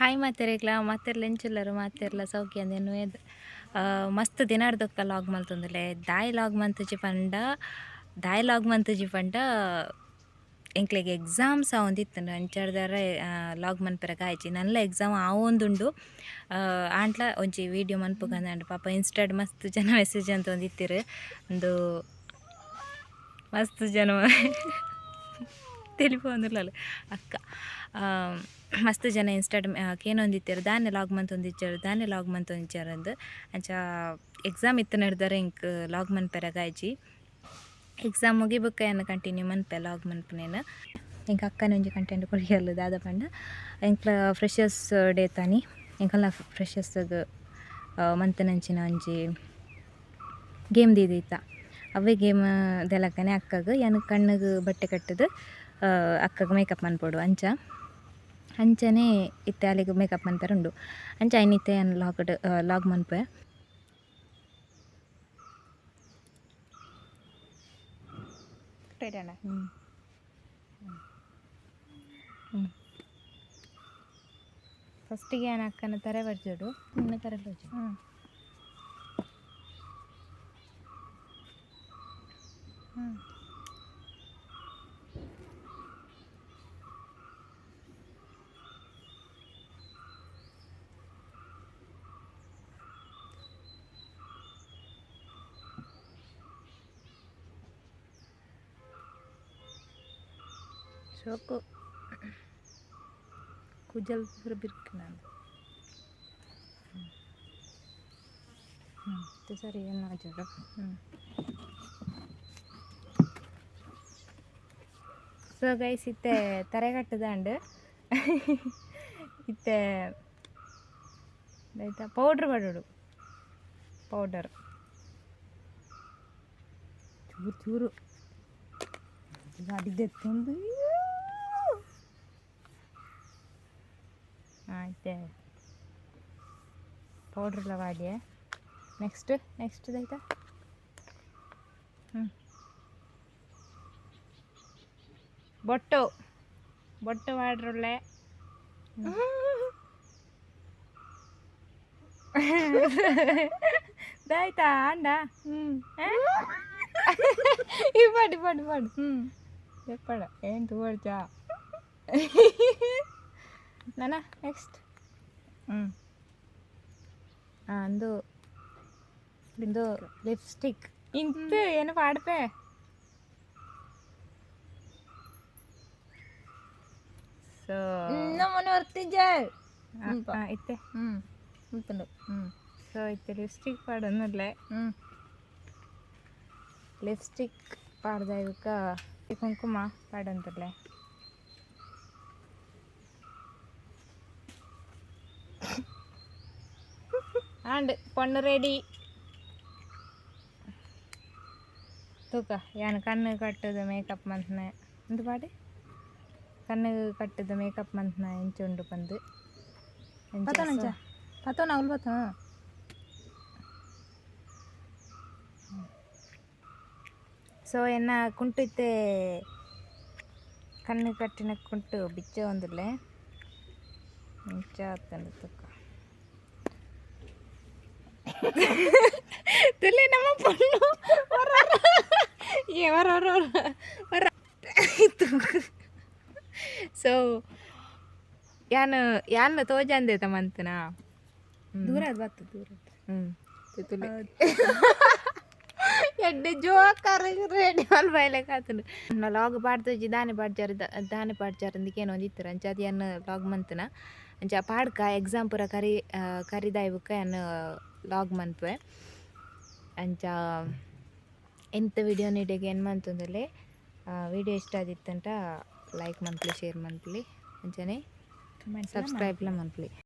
Hi ಮಾತೆರೆಗ್ಲ ಮಾತೆರ್ಲ ಎಂಚುಲ್ಲರು ಮಾತೆರ್ಲ ಸೌಖ್ಯ ಅಂದೇನು ಮಸ್ತ್ ದಿನಾರ್ದೊಕ್ಕ ಲಾಗ್ ಮಲ್ತೊಂದುಲ್ಲೆ ದಾಯ್ ಲಾಗ್ ಮಂತುಜಿ ಪಂಡ ಎಂಕ್ಲೆಗ್ ಎಕ್ಸಾಮ್ ಸಹ ಒಂದಿತ್ತುಂಡು ಅಂಚಾರ್ದಾರ ಲಾಗ್ ಮನ್ಪೆರ ಕಾಯ್ಚಿ ನನ್ಲ ಎಕ್ಸಾಮ್ ಆವೊಂದುಂಡು ಆಂಡ್ಲ ಒಂಜಿ ವೀಡಿಯೋ ಮನ್ಪುಗಂದಾಂಡು ಪಾಪ ಇನ್ಸ್ಟಾಡ್ ಮಸ್ತ್ ಜನ ಮೆಸೇಜ್ ಅಂತ ಒಂದಿತ್ತಿರು ಒಂದು ಮಸ್ತ್ ಜನ ತಿಳಿಪೋಂದುಲ್ಲಲು ಅಕ್ಕ ಮಸ್ತ್ ಜನ ಇನ್ಸ್ಟಾಡ್ ಕೇನೊಂದಿತ್ತಾರೆ ದಾನೆ ಲಾಗ್ ಮಂತೊಂದಿಚ್ಚಾರು ಅಂದು ಅಂಚ ಎಕ್ಸಾಮ್ ಇತ್ತು ನಡೆದಾರೆ ಇಂಕ್ ಲಾಗ್ ಮನ್ಪೆರ ಗಾಯ್ಜಿ ಎಕ್ಸಾಮ್ ಮುಗಿಬುಕ್ಕ ಏನು ಕಂಟಿನ್ಯೂ ಮನ್ಪೆ ಲಾಗ್ ಮನ್ಪುನೇನು ಇಂಕ ಅಕ್ಕನ ಒಂಜಿ ಕಂಟೆಂಟ್ ಕೊರಿಯಲ್ಲು ದಾದ ಪಂಡ ಇಂಕ್ಲ ಫ್ರೆಷರ್ಸ್ ಡೇ ತಾನಿ ಇಂಕಲ್ಲ ಫ್ರೆಷರ್ಸ್ಗ್ ಮಂತನಂಚಿನ ಒಂಜಿ ಗೇಮ್ ದೀದಿತ್ತ ಅವೇ ಗೇಮ್ ದೆಲಕ್ಕನೆ ಅಕ್ಕಗ್ ಯಾನು ಕಣ್ಣಿಗೆ ಬಟ್ಟೆ ಕಟ್ಟದು ಅಕ್ಕಗೆ ಮೇಕಪ್ ಮನ್ಪೊಡು ಅಂಚನೆ ಇತ್ತೆ ಅಲ್ಲಿಗೆ ಮೇಕಪ್ ಮನ್ಪೆರ ಉಂಡು ಅಂಚ ಐನಿತ್ತೆ ಲಾಗ್ ಮನ್ಪೆ ಫಸ್ಟಿಗೆ ನಾನು ಅಕ್ಕನ ತರೆ ಬರ್ಜೋಡು ನಿನ್ನ ತರೆ ಬರ್ಜು ಶೋಕು ಕುಜಲ್ ಬಿರ್ಕು ನಾನು ಸರಿ ಏನು ಜೋಡು ಸೊ ಗೈಸ್ ಇತ್ತೆ ತರೆ ಕಟ್ಟದಂಡು ಇತ್ತೆ ಆಯ್ತಾ ಪೌಡ್ರ್ ಬಡೋಡು ಪೌಡರ್ ಚೂರು ಚೂರು ಅಡಿದೆತ್ತೊಂದು ಆಯ್ತೆ ಪೌಡ್ರೆಲ್ಲ ವಾಡಿಯೇ ನೆಕ್ಸ್ಟ್ ಆಯ್ತಾ ಬೊಟ್ಟು ವಾಡ್ರೊಳ್ಳೆ ದಾಯ್ತಾ ಅಂಡ ಇಪ್ಪಡು ಎಪ್ಪಡ ಏನು ತೋರ್ಚಾ ನಾನ ನೆಕ್ಸ್ಟ್ ಅಂದು ಇಂದು ಲಿಪ್ಸ್ಟಿಕ್ ಇಂತು ಏನು ಪಾಡ್ಪೆ ಸೊ ನಮ್ಮನೆ ಬರ್ತಿದ್ದ ಇತ್ತೆ ಸೊ ಇತ್ತೆ ಲಿಪ್ಸ್ಟಿಕ್ ಪಾಡೊಂದುಲ್ಲೆ ಲಿಪ್ಸ್ಟಿಕ್ ಪಾಡ್ದ ಇವಕ್ಕ ಕುಂಕುಮ ಪಾಡೊಂದುಲ್ಲೆ ಆಂಡ್ ಪೊಣ್ಣು ರೆಡಿ ತೂಕ ಯಾನು ಕಣ್ಣು ಕಟ್ಟದು ಮೇಕಪ್ ಮಂತ್ನ ಒಂದು ಪಾಡಿ ಕಣ್ಣು ಕಟ್ಟದು ಮೇಕಪ್ ಮಂತ್ನ ಎಂಚುಂಡು ಪಂದು ಪತೋನ ಅವಳು ಬತ್ತ ಸೊ ಎನ್ನ ಕುಂಟು ಇತ್ತೆ ಕಣ್ಣು ಕಟ್ಟಿನ ಕುಂಟು ಬಿಚ್ಚ ಒಂದುಲ್ಲೆ ಇಂಚ ತಂದು ತೂಕ ತುಲೆ ನಮ್ಮ ಪೊಣ್ಣು ಸೊ ಯಾನು ತೋಜಂದೇತ ಮಂತನ ದೂರ ಎಡ್ಡೆ ಜೋಕರ್ ರೆಡಿ ಮಲ್ಬೈಲೆ ಕಾತುಂಡು ಲಾಗ್ ಪಾಡ್ತೋಜಿ ದಾನೆ ಪಾಡ್ಚಾರಂದಿಕೇನು ಒಂದಿತ್ತರ ಅಂಚ ಅದು ಏನು ಲಾಗ್ ಮಂತನ ಅಂಚ ಪಾಡ್ಕ ಎಕ್ಸಾಮ್ ಪೂರ ಕರಿದಾಯ್ ಬುಕ್ಕ ಏನು ಲಾಗ್ ಮನ್ಪೆ ಅಂಚ ಎಂತ ವಿಡಿಯೋ ನೀಡಿಗೆ ಏನು ಮಂತಂದಲ್ಲಿ ವಿಡಿಯೋ ಇಷ್ಟ ಆದಿತ್ತಂಟ ಲೈಕ್ ಮನ್ಪಲಿ ಶೇರ್ ಮನ್ಪಲಿ ಅಂಚನೆ ಸಬ್ಸ್ಕ್ರೈಬ್ಲ ಮನ್ಪಲಿ.